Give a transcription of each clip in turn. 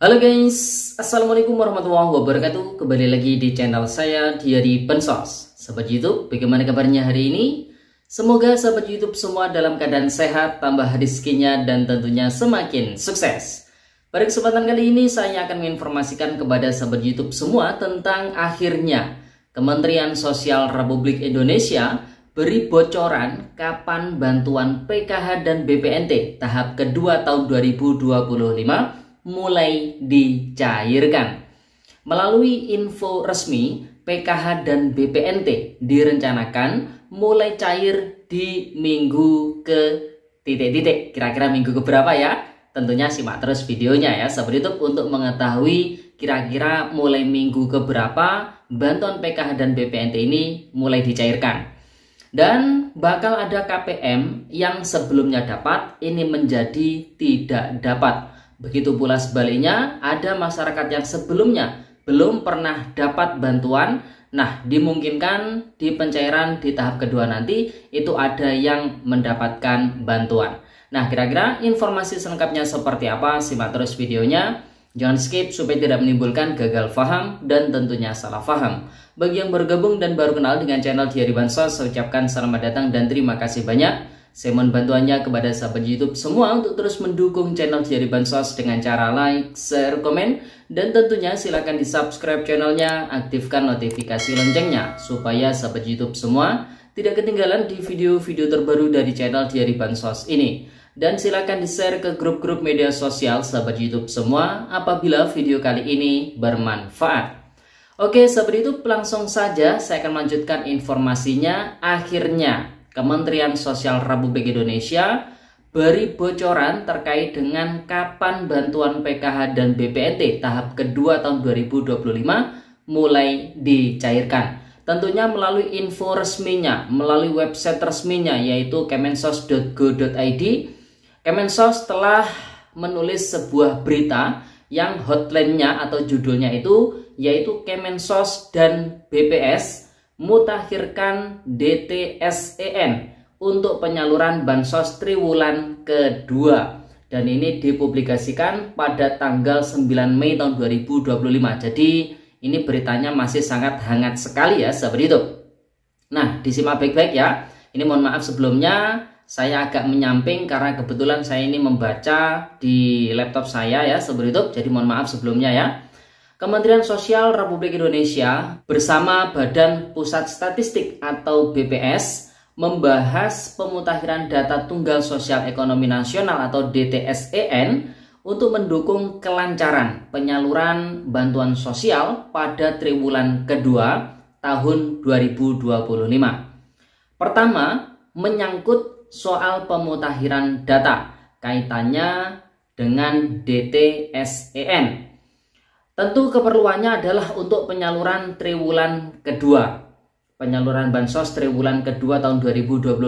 Halo guys, Assalamualaikum warahmatullahi wabarakatuh. Kembali lagi di channel saya Diary Bansos. Sahabat YouTube, bagaimana kabarnya hari ini? Semoga sahabat YouTube semua dalam keadaan sehat, tambah rezekinya, dan tentunya semakin sukses. Pada kesempatan kali ini saya akan menginformasikan kepada sahabat YouTube semua tentang akhirnya Kementerian Sosial Republik Indonesia beri bocoran kapan bantuan PKH dan BPNT tahap kedua tahun 2025 mulai dicairkan. Melalui info resmi, PKH dan BPNT direncanakan mulai cair di minggu ke titik-titik. Kira-kira minggu keberapa ya? Tentunya simak terus videonya ya sahabat YouTube untuk mengetahui kira-kira mulai minggu keberapa bantuan PKH dan BPNT ini mulai dicairkan. Dan bakal ada KPM yang sebelumnya dapat ini menjadi tidak dapat. Begitu pula sebaliknya, ada masyarakat yang sebelumnya belum pernah dapat bantuan. Nah, dimungkinkan di pencairan di tahap kedua nanti itu ada yang mendapatkan bantuan. Nah, kira-kira informasi selengkapnya seperti apa? Simak terus videonya. Jangan skip supaya tidak menimbulkan gagal paham dan tentunya salah paham. Bagi yang bergabung dan baru kenal dengan channel Diary Bansos, saya ucapkan selamat datang dan terima kasih banyak. Saya mohon bantuannya kepada sahabat YouTube semua untuk terus mendukung channel Diary Bansos dengan cara like, share, komen, dan tentunya silahkan di subscribe channelnya, aktifkan notifikasi loncengnya supaya sahabat YouTube semua tidak ketinggalan di video-video terbaru dari channel Diary Bansos ini. Dan silahkan di share ke grup-grup media sosial sahabat YouTube semua apabila video kali ini bermanfaat. Oke sahabat YouTube, langsung saja saya akan melanjutkan informasinya. Akhirnya Kementerian Sosial Republik Indonesia beri bocoran terkait dengan kapan bantuan PKH dan BPNT tahap kedua tahun 2025 mulai dicairkan. Tentunya melalui info resminya, melalui website resminya yaitu kemensos.go.id. Kemensos telah menulis sebuah berita yang hotline-nya atau judulnya itu yaitu Kemensos dan BPS mutakhirkan DTSEN untuk penyaluran bansos triwulan kedua, dan ini dipublikasikan pada tanggal 9 Mei tahun 2025. Jadi ini beritanya masih sangat hangat sekali ya sahabat YouTube. Nah, disimak baik-baik ya. Ini mohon maaf sebelumnya saya agak menyamping karena kebetulan saya ini membaca di laptop saya ya sahabat YouTube. Jadi mohon maaf sebelumnya ya. Kementerian Sosial Republik Indonesia bersama Badan Pusat Statistik atau BPS membahas pemutakhiran data Tunggal Sosial Ekonomi Nasional atau DTSEN untuk mendukung kelancaran penyaluran bantuan sosial pada triwulan kedua tahun 2025. Pertama, menyangkut soal pemutakhiran data kaitannya dengan DTSEN. Tentu keperluannya adalah untuk penyaluran triwulan kedua. Penyaluran bansos triwulan kedua tahun 2025,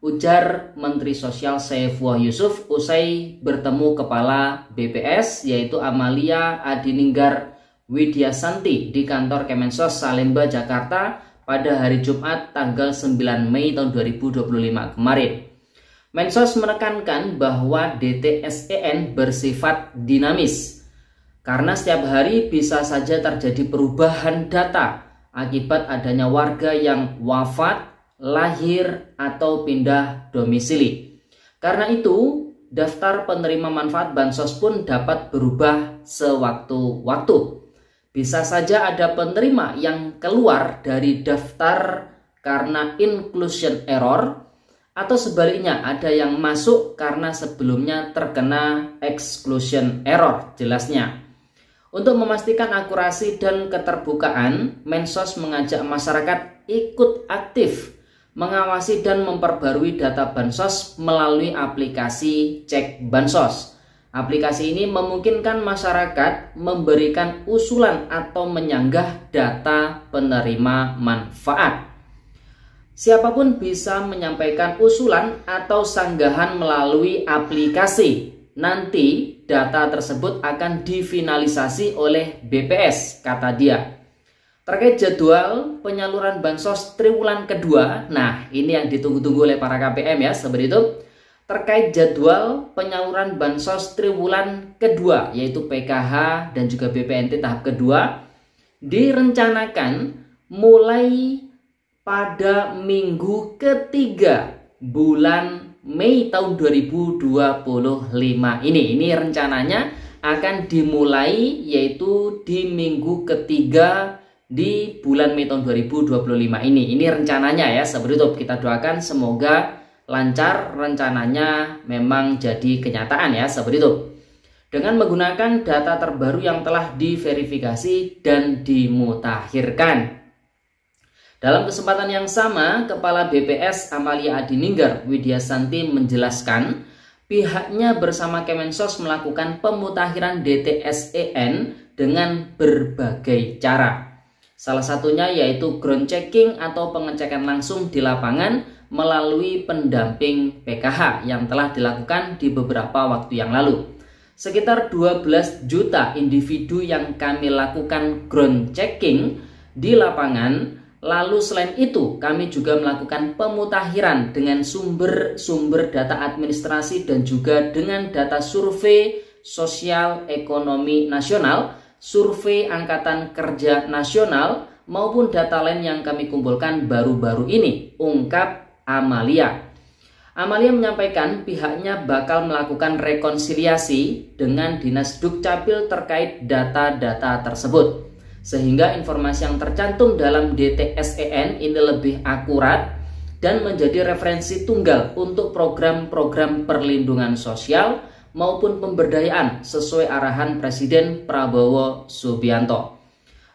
ujar Menteri Sosial Saifullah Yusuf usai bertemu Kepala BPS yaitu Amalia Adininggar Widyasanti di kantor Kemensos Salemba, Jakarta pada hari Jumat tanggal 9 Mei tahun 2025 kemarin. Mensos menekankan bahwa DTSEN bersifat dinamis karena setiap hari bisa saja terjadi perubahan data akibat adanya warga yang wafat, lahir, atau pindah domisili. Karena itu, daftar penerima manfaat bansos pun dapat berubah sewaktu-waktu. Bisa saja ada penerima yang keluar dari daftar karena inclusion error, atau sebaliknya ada yang masuk karena sebelumnya terkena exclusion error jelasnya. Untuk memastikan akurasi dan keterbukaan, Mensos mengajak masyarakat ikut aktif mengawasi dan memperbarui data bansos melalui aplikasi Cek Bansos. Aplikasi ini memungkinkan masyarakat memberikan usulan atau menyanggah data penerima manfaat. Siapapun bisa menyampaikan usulan atau sanggahan melalui aplikasi. Nanti data tersebut akan difinalisasi oleh BPS, kata dia. Terkait jadwal penyaluran bansos triwulan kedua, nah ini yang ditunggu-tunggu oleh para KPM ya, seperti itu. terkait jadwal penyaluran bansos triwulan kedua, yaitu PKH dan juga BPNT tahap kedua, direncanakan mulai pada minggu ketiga bulan Mei tahun 2025 ini. Ini rencananya akan dimulai yaitu di minggu ketiga di bulan Mei tahun 2025 ini. Ini rencananya ya, seperti itu. Kita doakan semoga lancar, rencananya memang jadi kenyataan ya, seperti itu. Dengan menggunakan data terbaru yang telah diverifikasi dan dimutakhirkan. Dalam kesempatan yang sama, Kepala BPS Amalia Adininggar Widyasanti menjelaskan pihaknya bersama Kemensos melakukan pemutakhiran DTSEN dengan berbagai cara. Salah satunya yaitu ground checking atau pengecekan langsung di lapangan melalui pendamping PKH yang telah dilakukan di beberapa waktu yang lalu. Sekitar 12 juta individu yang kami lakukan ground checking di lapangan. Lalu selain itu kami juga melakukan pemutakhiran dengan sumber data administrasi dan juga dengan data survei sosial ekonomi nasional, survei angkatan kerja nasional, maupun data lain yang kami kumpulkan baru-baru ini, ungkap Amalia. Amalia menyampaikan pihaknya bakal melakukan rekonsiliasi dengan Dinas Dukcapil terkait data-data tersebut, sehingga informasi yang tercantum dalam DTSEN ini lebih akurat dan menjadi referensi tunggal untuk program-program perlindungan sosial maupun pemberdayaan sesuai arahan Presiden Prabowo Subianto.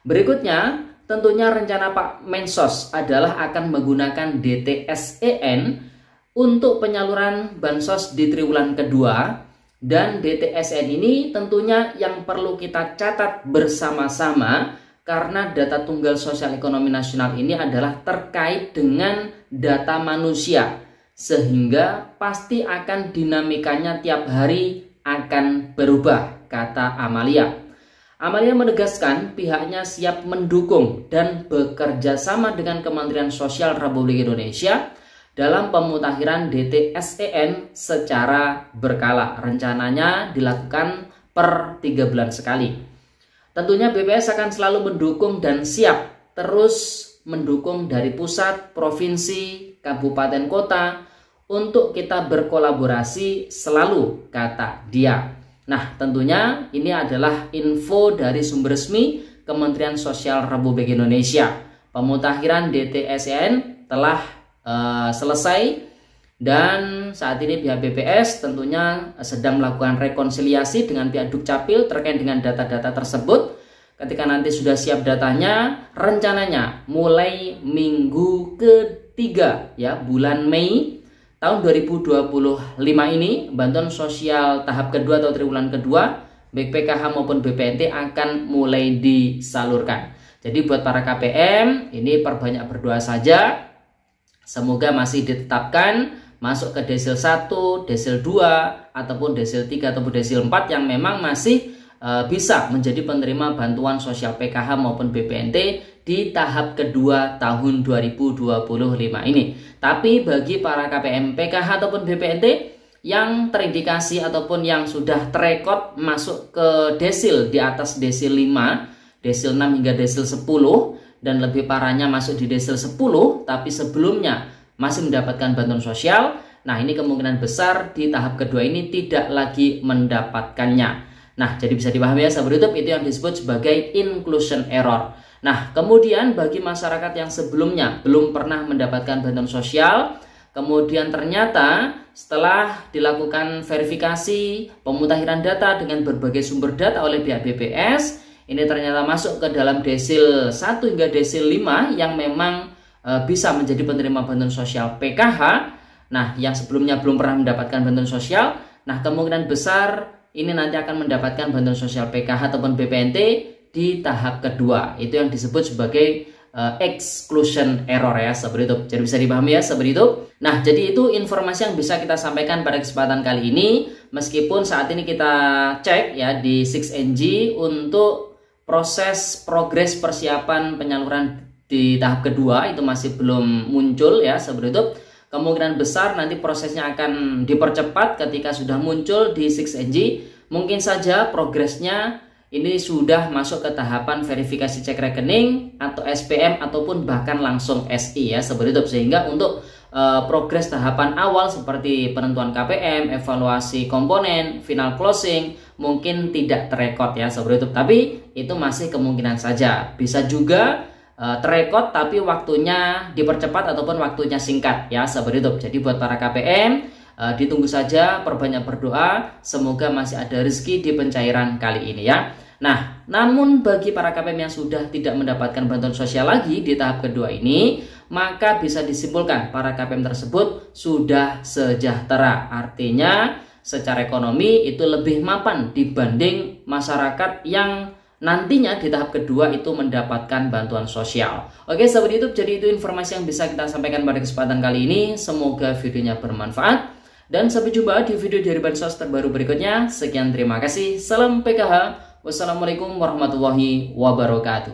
Berikutnya, tentunya rencana Pak Mensos adalah akan menggunakan DTSEN untuk penyaluran bansos di triwulan kedua, dan DTSEN ini tentunya yang perlu kita catat bersama-sama karena data tunggal sosial ekonomi nasional ini adalah terkait dengan data manusia, sehingga pasti akan dinamikanya tiap hari akan berubah, kata Amalia. Amalia menegaskan pihaknya siap mendukung dan bekerja sama dengan Kementerian Sosial Republik Indonesia dalam pemutakhiran DTSEN secara berkala. Rencananya dilakukan per 3 bulan sekali. Tentunya BPS akan selalu mendukung dan siap terus mendukung dari pusat, provinsi, kabupaten, kota untuk kita berkolaborasi selalu, kata dia. Nah, tentunya ini adalah info dari sumber resmi Kementerian Sosial Republik Indonesia. Pemutakhiran DTSEN telah selesai dan saat ini pihak BPS tentunya sedang melakukan rekonsiliasi dengan pihak Dukcapil terkait dengan data-data tersebut. Ketika nanti sudah siap datanya, rencananya mulai minggu ketiga ya, bulan Mei tahun 2025 ini, bantuan sosial tahap kedua atau triwulan kedua, baik PKH maupun BPNT akan mulai disalurkan. Jadi buat para KPM, ini perbanyak berdoa saja. Semoga masih ditetapkan masuk ke desil 1, desil 2, ataupun desil 3 ataupun desil 4 yang memang masih bisa menjadi penerima bantuan sosial PKH maupun BPNT di tahap kedua tahun 2025 ini. Tapi bagi para KPM PKH ataupun BPNT yang terindikasi ataupun yang sudah terekod masuk ke desil di atas desil 5, desil 6 hingga desil 10, dan lebih parahnya masuk di desil 10 tapi sebelumnya masih mendapatkan bantuan sosial, nah ini kemungkinan besar di tahap kedua ini tidak lagi mendapatkannya. Nah, jadi bisa dipahami ya sahabat YouTube, itu yang disebut sebagai inclusion error. Nah, kemudian bagi masyarakat yang sebelumnya belum pernah mendapatkan bantuan sosial, kemudian ternyata setelah dilakukan verifikasi pemutakhiran data dengan berbagai sumber data oleh pihak BPS, ini ternyata masuk ke dalam desil 1 hingga desil 5 yang memang bisa menjadi penerima bantuan sosial PKH. Nah, yang sebelumnya belum pernah mendapatkan bantuan sosial, nah kemungkinan besar ini nanti akan mendapatkan bantuan sosial PKH ataupun BPNT di tahap kedua. Itu yang disebut sebagai exclusion error ya, seperti itu. Jadi bisa dipahami ya, seperti itu. Nah, jadi itu informasi yang bisa kita sampaikan pada kesempatan kali ini. Meskipun saat ini kita cek ya di 6NG untuk progres persiapan penyaluran di tahap kedua itu masih belum muncul ya, seperti itu. kemungkinan besar nanti prosesnya akan dipercepat ketika sudah muncul di 6NG. Mungkin saja progresnya ini sudah masuk ke tahapan verifikasi cek rekening atau SPM ataupun bahkan langsung SI ya seperti itu, sehingga untuk progres tahapan awal seperti penentuan KPM, evaluasi komponen, final closing mungkin tidak terekod ya seperti itu. Tapi itu masih kemungkinan saja. Bisa juga terekod tapi waktunya dipercepat ataupun waktunya singkat ya seperti itu. Jadi buat para KPM ditunggu saja, perbanyak berdoa, semoga masih ada rezeki di pencairan kali ini ya. Nah, namun bagi para KPM yang sudah tidak mendapatkan bantuan sosial lagi di tahap kedua ini, maka bisa disimpulkan para KPM tersebut sudah sejahtera. Artinya secara ekonomi itu lebih mapan dibanding masyarakat yang nantinya di tahap kedua itu mendapatkan bantuan sosial. Oke sahabat YouTube, jadi itu informasi yang bisa kita sampaikan pada kesempatan kali ini. Semoga videonya bermanfaat. Dan sampai jumpa di video dari Bansos terbaru berikutnya. Sekian, terima kasih. Salam PKH. Wassalamualaikum warahmatullahi wabarakatuh.